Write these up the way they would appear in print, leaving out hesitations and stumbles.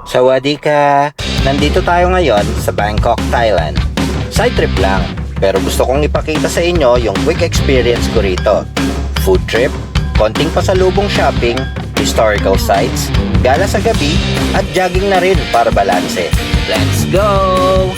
Sawadee ka! Nandito tayo ngayon sa Bangkok, Thailand. Side trip lang, pero gusto kong ipakita sa inyo yung quick experience ko rito. Food trip, konting pasalubong shopping, historical sites, gala sa gabi, at jogging na rin para balanse. Let's go!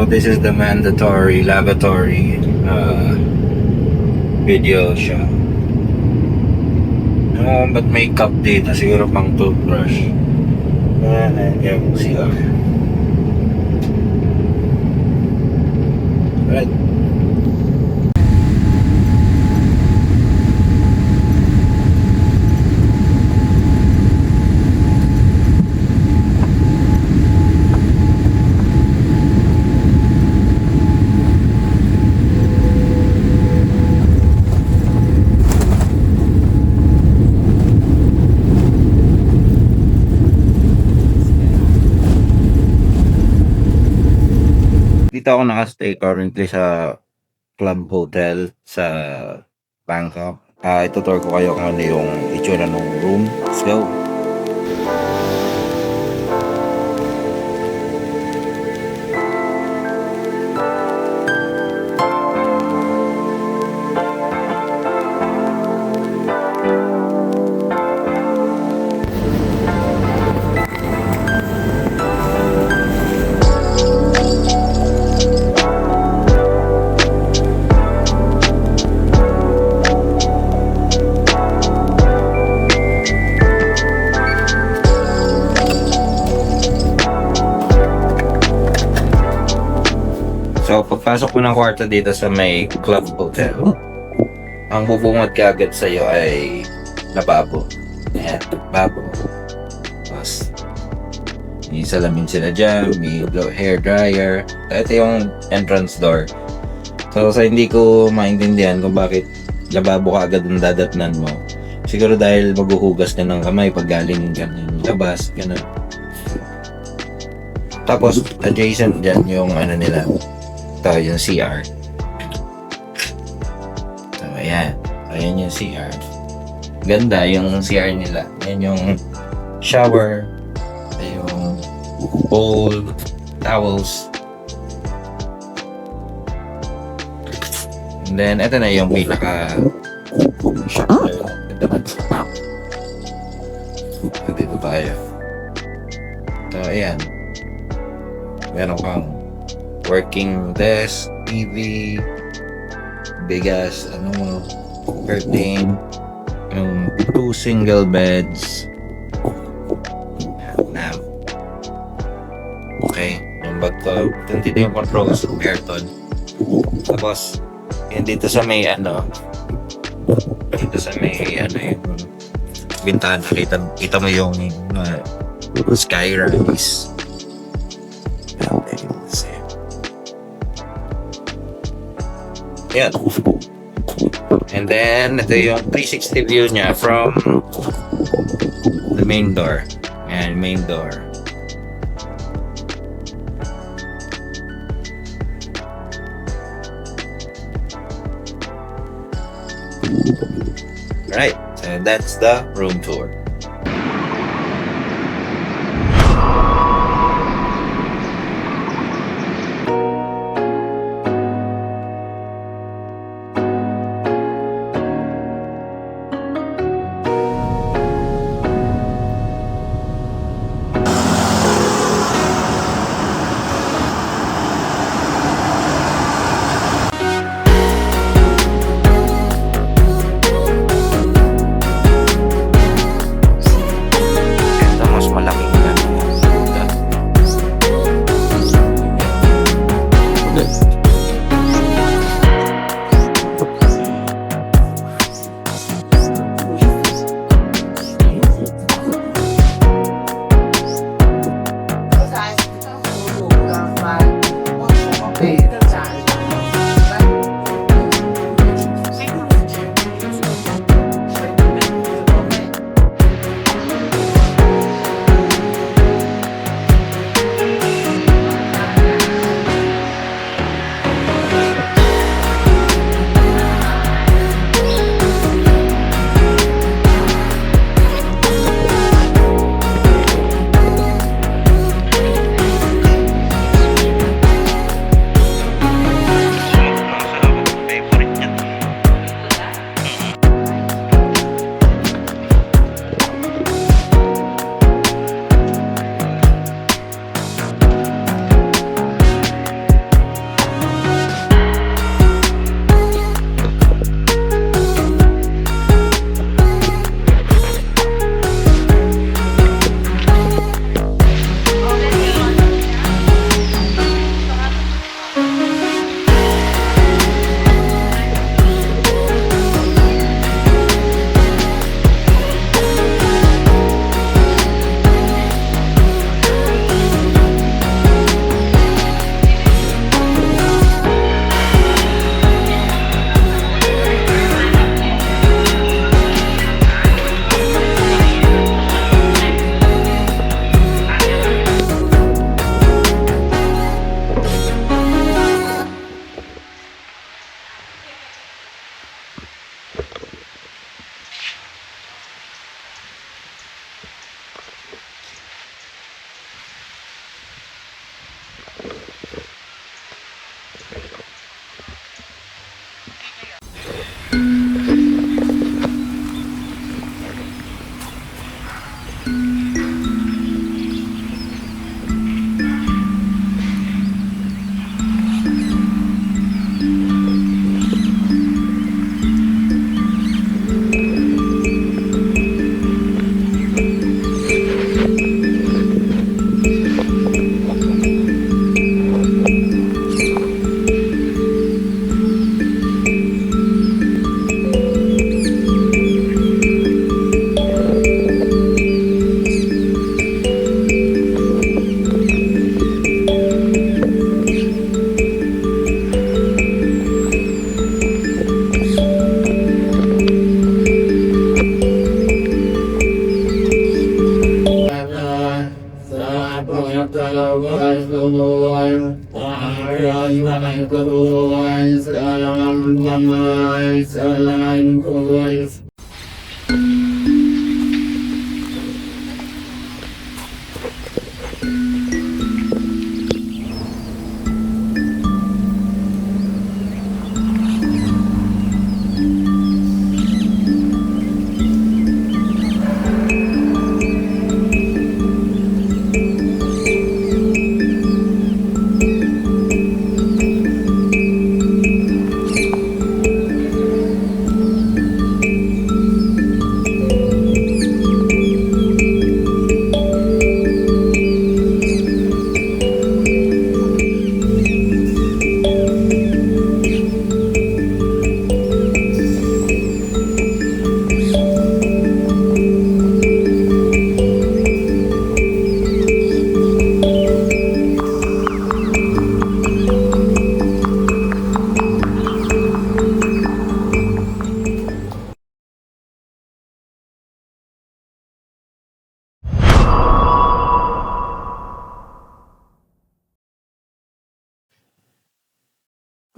So this is the mandatory lavatory video shot. Ba't may cup dito? Siguro pang toothbrush. Yung CR. Right. Dito ako nakastay currently sa Club Hotel sa Bangkok. Itutur ko kayo kung ano yung itsura ng room. Let's go! So, pagpasok mo ng kwarto dito sa may Club Hotel, ang bubungad ka agad sa'yo ay lababo. Ayan, lababo. Tapos, may salamin sila dyan, may hair dryer. Ito yung entrance door. So, sa hindi ko maintindihan kung bakit lababo ka agad ang dadatnan mo. Siguro dahil maghuhugas ka ng kamay pag galing ka ng labas, gano'n. Tapos, adjacent dyan yung ano nila. Ito yung CR. So, ayan. Ayan yung CR. Ganda yung CR nila. Ayan yung shower. Ayan yung bowl, towels. And then, ito na yung pinaka shower. Dito tayo. So, ayan. Meron kang working desk, TV, bigas, curtain, yung 2 single beds. Now, okay, yung bag ko, dito yung controls ng aircon. Tapos, yun dito sa may yung bintana, kita mo yung skyrise. Okay, let's see. Yan. And then, ito yung 360 view niya from the main door. Ayan, main door. Alright, so that's the room tour.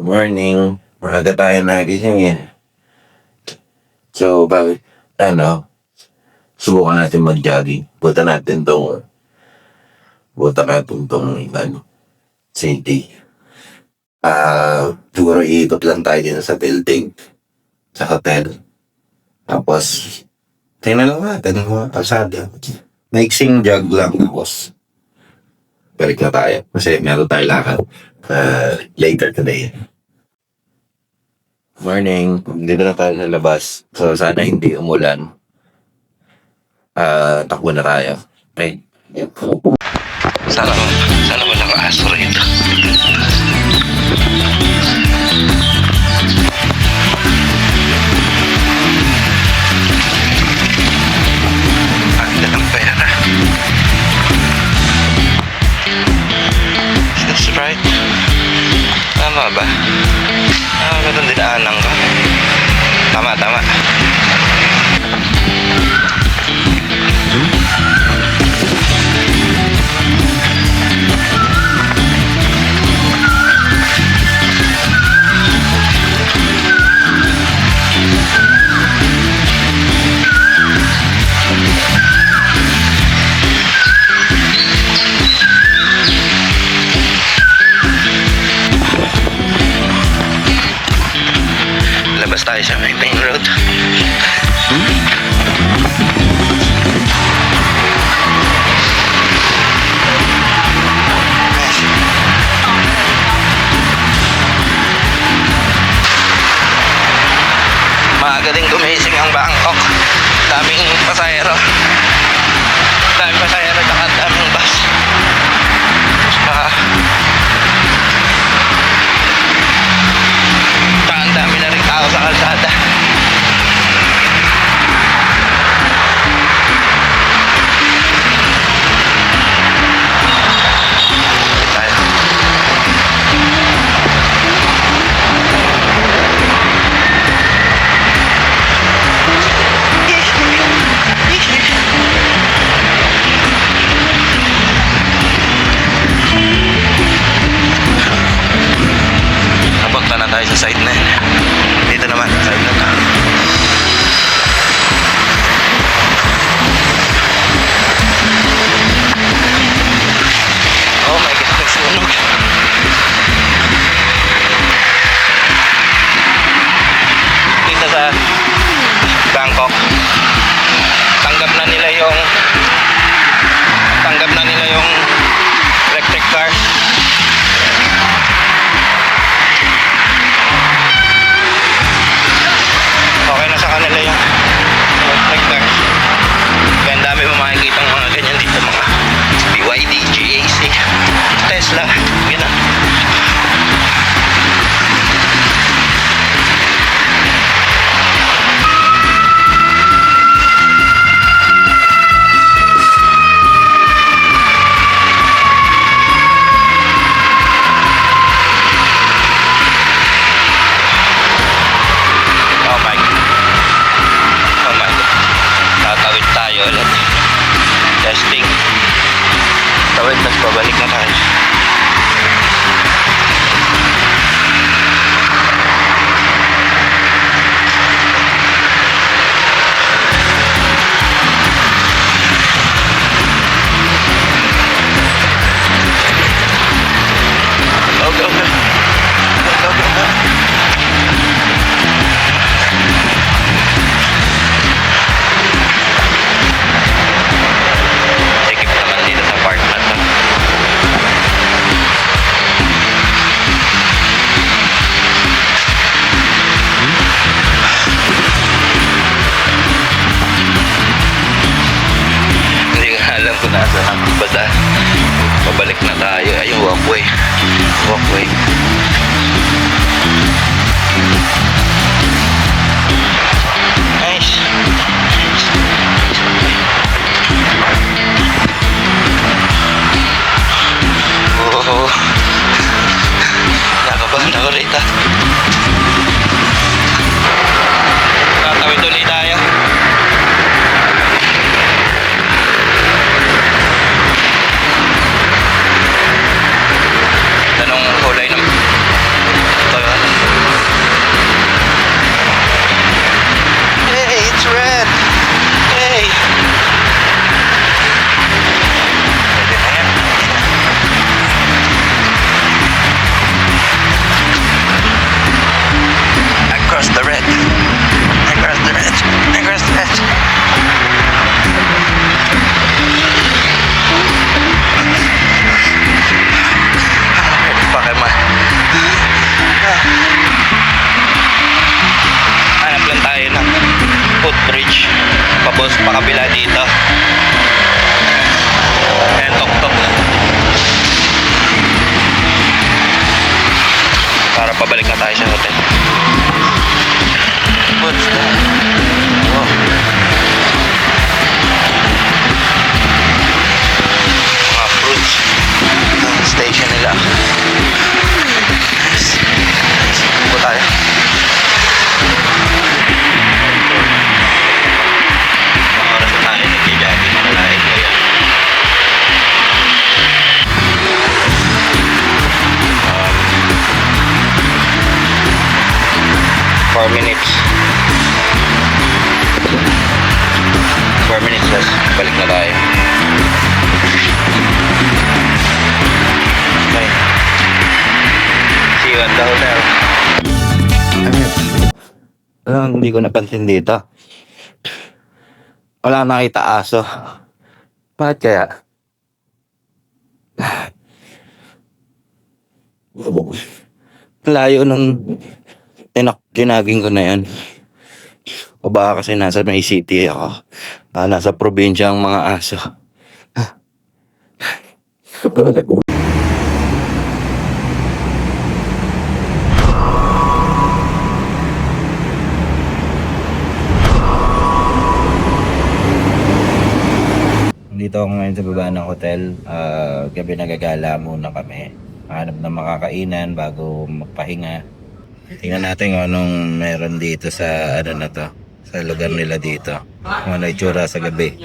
Good morning. Maaga tayo nagising eh. So, subukan natin mag-jogging. Buta natin tong, city. Siguro iikot lang tayo din sa building, sa hotel. Tapos, tingnan lang natin ang mga kalsada. Maiksing jog lang, tapos balik na tayo. Kasi meron tayo lakad later today. Morning. Dito na tayo sa labas. So, sana hindi umulan. Takbo na tayo. Okay. Yep. Sana walang aso rito. Ang dalang pera. Is this right? Tama ba? Ganun dinaanan ko. Tama. Labas tayo sa main road. Maaga din gumising ang Bangkok. Daming pasahero tsaka daming bus. Tsaka ang dami na rin tao sa kalsada. tawid, tapos babalik na tayo. Go, go, go. Go, go, go. Sikip naman dito sa park na to. Hindi nga alam kung nasaan ang basta pabalik na tayo. Ayun, walkway. Walkway. Nice. Oh. Nakabahan ako rito. Tatawid ulit tayo. Anong kulay ng Toyota? Hey, it's red! Hey! Pwede na yan. I crossed the red. I crossed the red. I crossed the red. Bakit man? Hanap lang tayo ng footbridge papos pa kabila dito. Ayan, tok-tok para pabalik na tayo sa hotel. What's that? Oh. Mga fruits ang station nila. Nice. Nice. Tayo. Mga oras na tayo, nag-jogging na tayo. Kaya 4 minutes. 4 minutes, yes. Balik na tayo. Okay. See you at the hotel. Hindi ko napansin dito. Wala nakita aso. Bakit kaya? Layo nung tinaging ko na yan. O baka kasi nasa may city ako. Nasa probinsya ang mga aso. Dito ako ngayon sa baba ng hotel. Gabi nagagala muna kami. Hanap na makakainan bago magpahinga. Tingnan natin kung anong meron dito sa ano na to, sa lugar nila dito. Kung ano itsura sa gabi.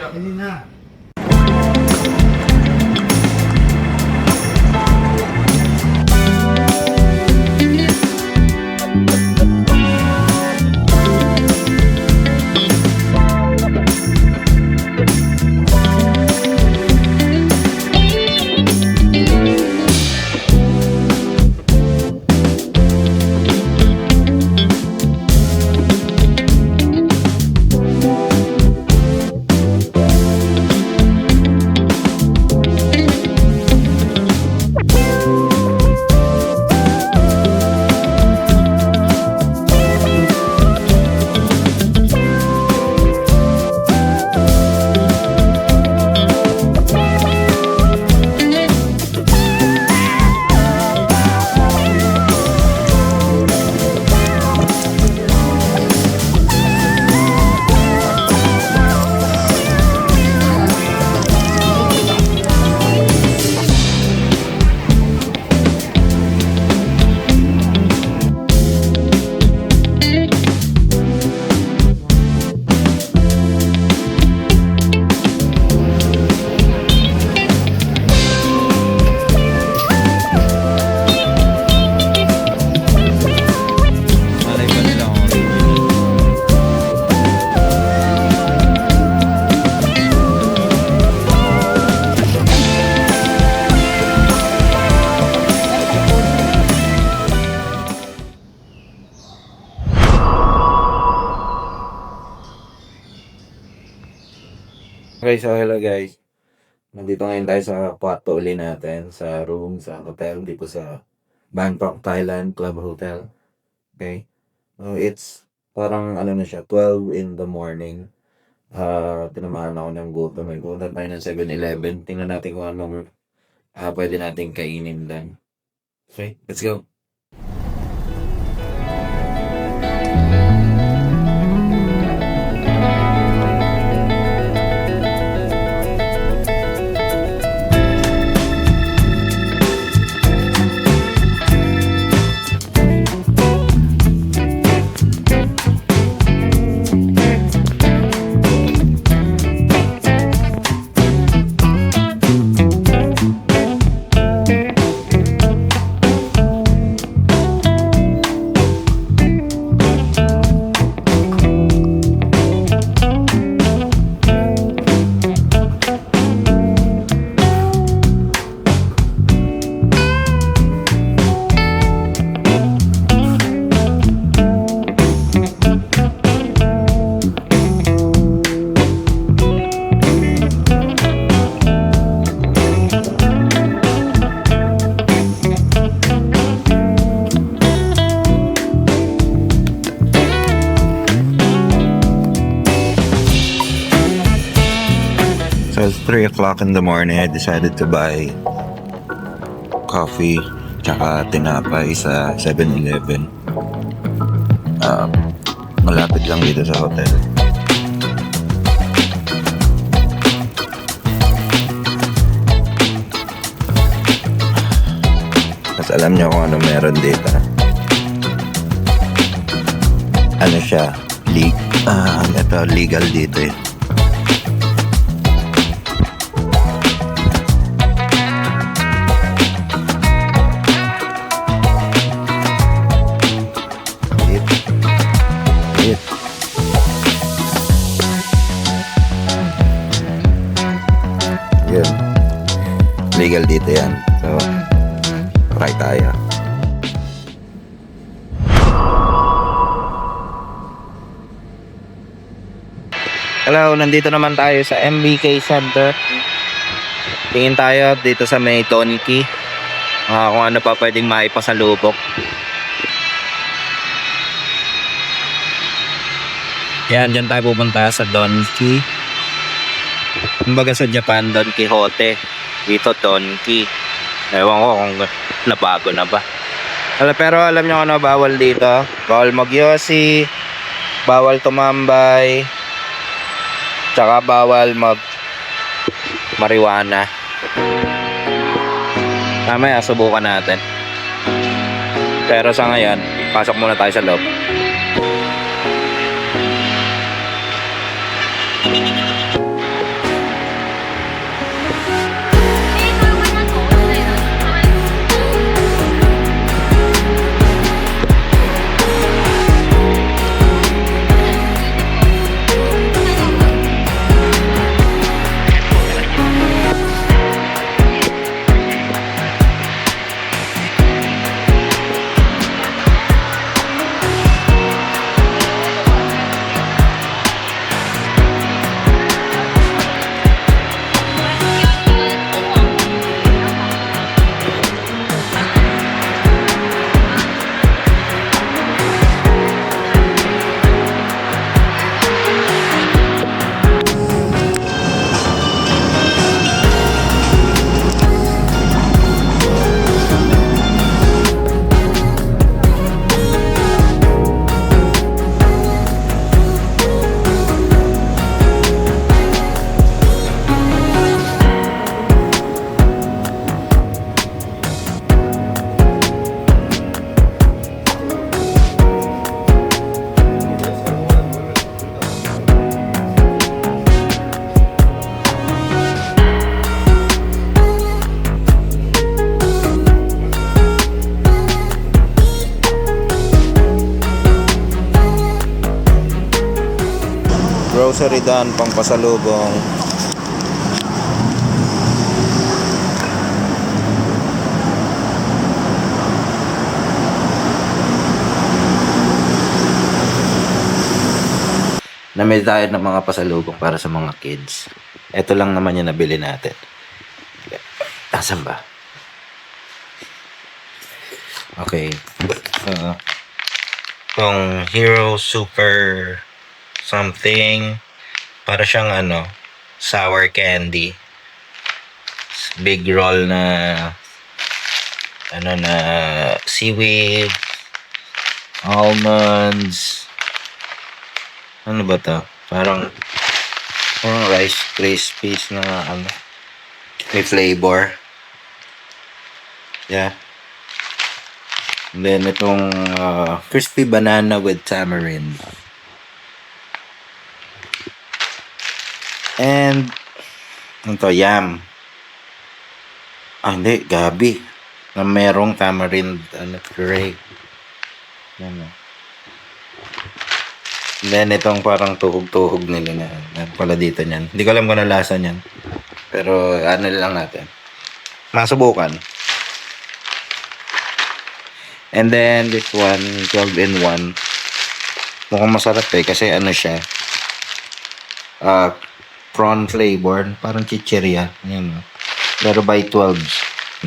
Okay, so hello guys. Nandito ngayon tayo sa kwarto uli natin, sa room, sa hotel, dito sa Bangkok, Thailand Club Hotel. Okay? So it's parang ano na siya, 12 in the morning. Tinamaan ako ng gutom. May gutom tayo ng 7-Eleven. Tingnan natin kung anong pwede nating kainin lang. Okay, let's go. So it's 3 o'clock in the morning. I decided to buy coffee tsaka tinapay sa 7-Eleven. Malapit lang dito sa hotel. Mas alam niyo kung ano meron dito. Ano siya? Ito legal dito eh. Yun. Legal dito yan. So, try tayo. Hello, nandito naman tayo sa MBK Center. Tingin tayo dito sa may Donkey. Kung ano pa pwedeng maipasalubok. Yan, dyan tayo pupunta sa Donkey. Kumbaga sa Japan, Don Quixote. Dito, Donkey. Ewan ko kung nabago na ba. Pero alam nyo ano bawal dito? Bawal magyosi, bawal tumambay, tsaka bawal marijuana. Mamaya subukan natin. Pero sa ngayon, pasok muna tayo sa loob. Grocery done, pang pasalubong. Namili tayo ng mga pasalubong para sa mga kids. Ito lang naman yung nabili natin. Asan ba? Okay. Itong Hero Super something, para siyang sour candy. Big roll na na seaweed, almonds. Ano ba to? Parang Rice Krispies na may flavor. Yeah. And then itong crispy banana with tamarind. And ito, yam. Hindi, gabi. Na merong tamarind puree. Yan. And then itong parang tuhog-tuhog nila na pala dito niyan. Hindi ko alam kung ano lasa niyan. Pero lang natin. Masubukan. And then this one, 12 in 1. Mukhang masarap kasi siya. Prawn flavor, parang chichirya. Yan. Pero by 12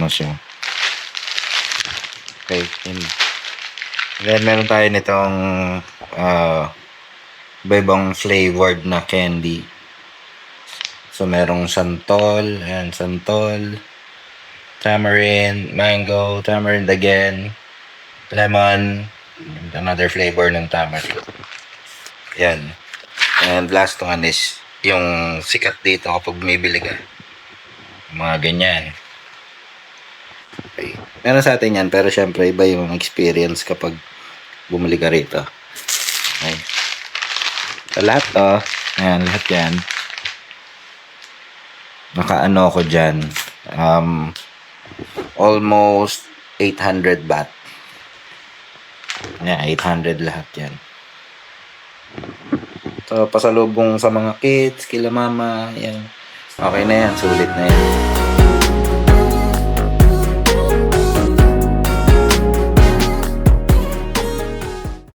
siya. Okay, yun. Then meron tayo nitong iba-ibang flavored na candy. So merong santol, ayan, santol, tamarind, mango, tamarind again, lemon, another flavor ng tamarind. Yan. And last one is yung sikat dito kapag bumibili ka. Mga ganyan. Okay. Meron sa atin yan, pero syempre iba yung experience kapag bumili ka rito. Okay. Sa lahat ayan, lahat yan. Nakaano ko dyan. Almost 800 baht. Yeah, 800 lahat yan. So, pasalubong sa mga kids, kila mama, yan. Okay na yan, sulit na yan.